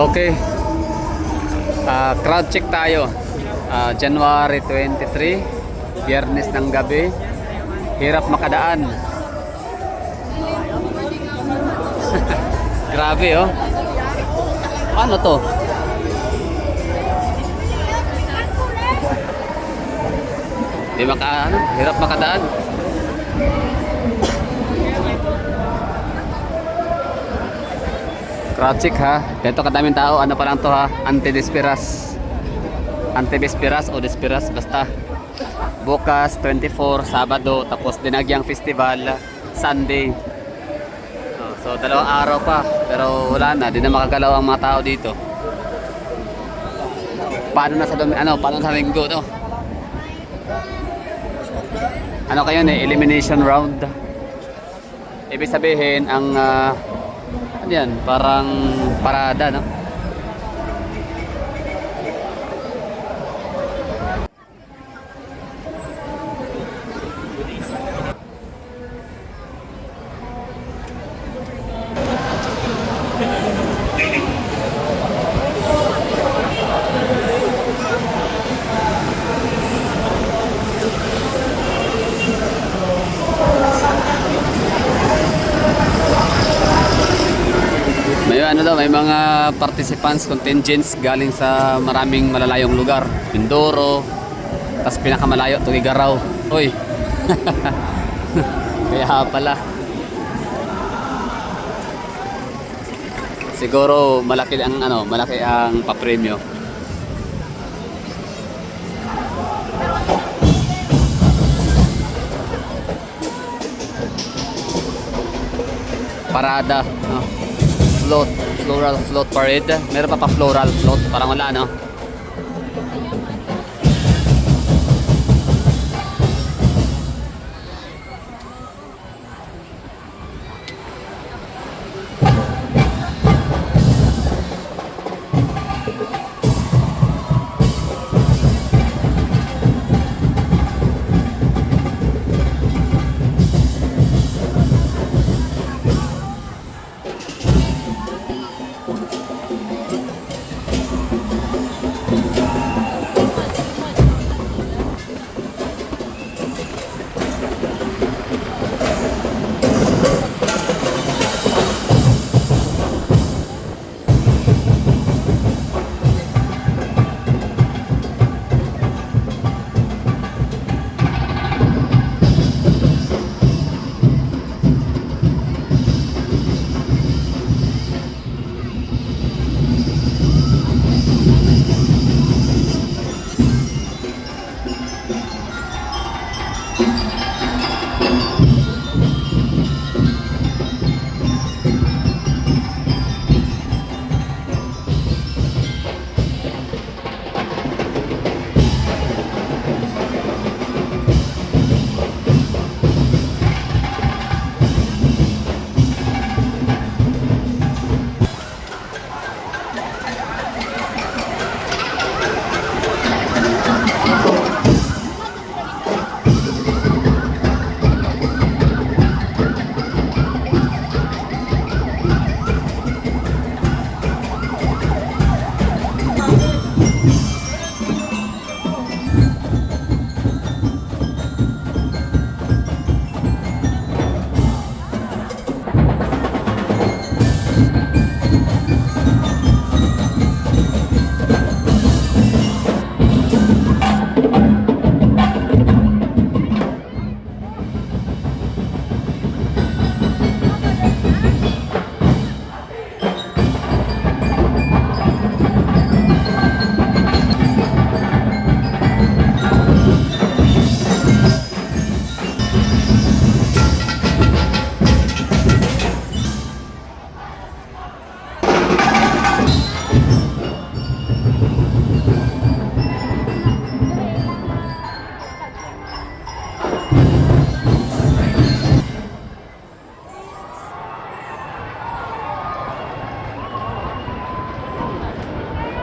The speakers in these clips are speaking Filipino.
Okay. Crowd check tayo. January 23, Biyernes ng gabi. Hirap makadaan. Grabe oh. Ano to? Hirap makadaan. Crowd check ha. Dito kadaming tao. Ano pa lang to ha? Antidesperas o Desperas basta. Bukas 24 Sabado, tapos Dinagyang Festival Sunday. So 2 araw pa, pero wala na, di na makagalaw ang mga tao dito. Paano sa linggo to? Ano kayo elimination round. Ibig sabihin ang ano yan, parang parada, no? May mga participants, contingents galing sa maraming malalayong lugar. Mindoro, tapos pinakamalayo Tugigaraw. Uy. Kaya pala. Siguro malaki ang papremyo. Parada, no? Floral float parade. Meron pa floral float, parang wala, no?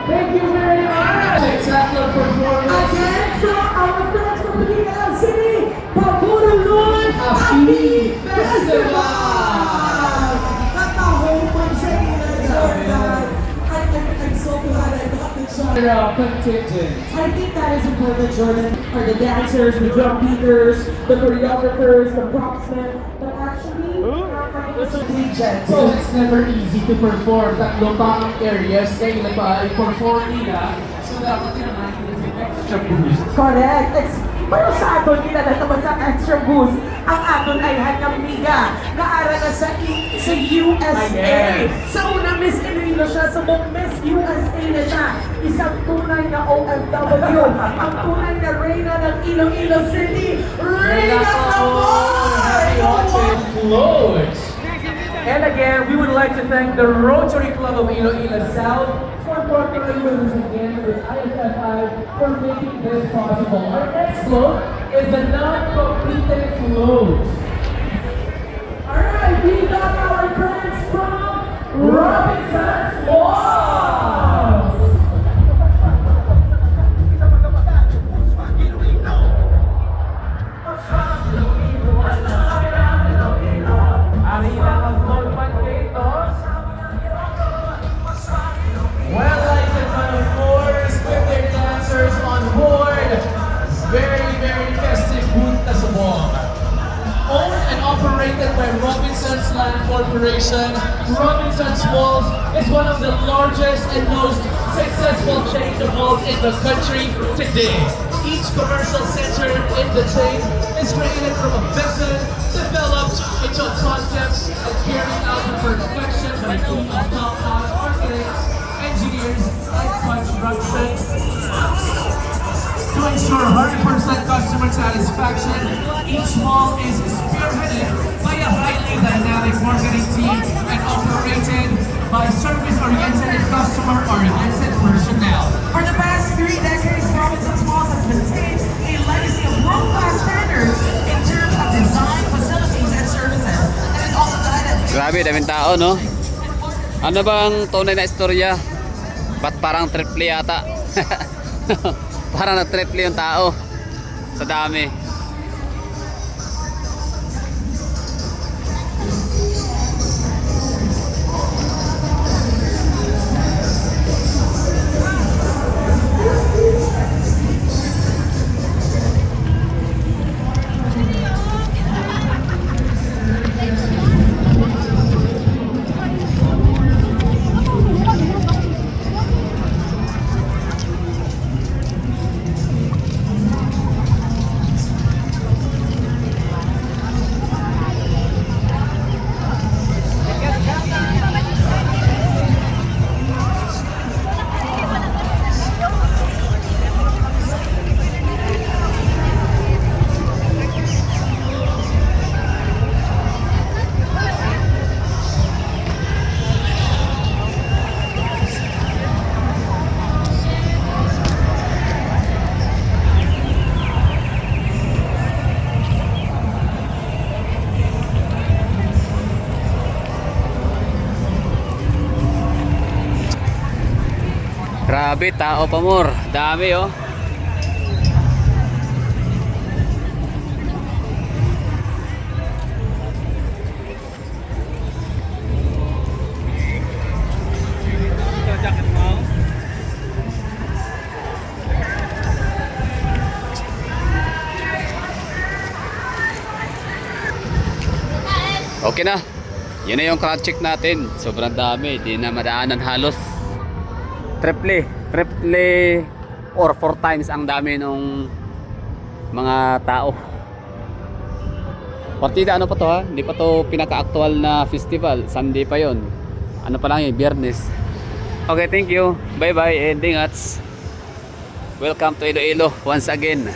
Thank you very much. Spectacular performance. Again, so our friends from the City, Papurulun Happy Festival. Katahong man sa Jordan. contingent. I think that is important, Jordan. Are the dancers, the drum beaters, the choreographers, the propsmen, but actually, it's a contingent. So it's never easy to perform tatlo pang areas kaya nagpa-perform nila. So dapat naman yung extra boost. Correct. Pero sa aton, kita na naman sa extra boost. Ang aton ay hanyang miga. Naara na sa USA. Yes. Sa una, Miss Iloilo siya. Sa buong Miss USA na siya. Isang tunay na OFW. Ang tunay na reyna ng Iloilo City. Reyna Amor! Floats. And again, we would like to thank the Rotary Club of Iloilo South for partnering with us again with IFFI for making this possible. Our next float is the non-completed float. Alright, we got our friends from Robinson's Walls! Arena of Gold Panquetos. Well-lighted man, of course, with their dancers on board. Very, very festive booth na subong. Owned and operated by Robinson's Land Corporation, Robinson's Malls is one of the largest and most successful chains of malls in the country today. Each commercial center in the chain is created from a vision, developed into a concept, and carried out to perfection by a team of top-notch architects, engineers, and construction. To ensure 100% customer satisfaction, each mall is spearheaded by a highly dynamic marketing team and operated by service-oriented and customer-oriented personnel. For the past 3 decades, Robinson's Malls has maintained a legacy of world-class standards in terms of design, facilities, and services. And is also guided. Grabe, daming tao, no? Ano bang tunay na istorya? Ba't parang triple yata? Parang na-triple yung tao. Sa dami. Grabe, tao pa more. Dami, oh. Okay na. Yun na yung crowd check natin. Sobrang dami. Di na madaanan halos. Triple or 4 times ang dami nung mga tao. Partida ano pa to ha? Hindi pa to pinaka-actual na festival. Sunday pa yon. Ano pa lang yun? Biyernes. Okay, thank you. Bye bye and ingats. Welcome to Iloilo once again.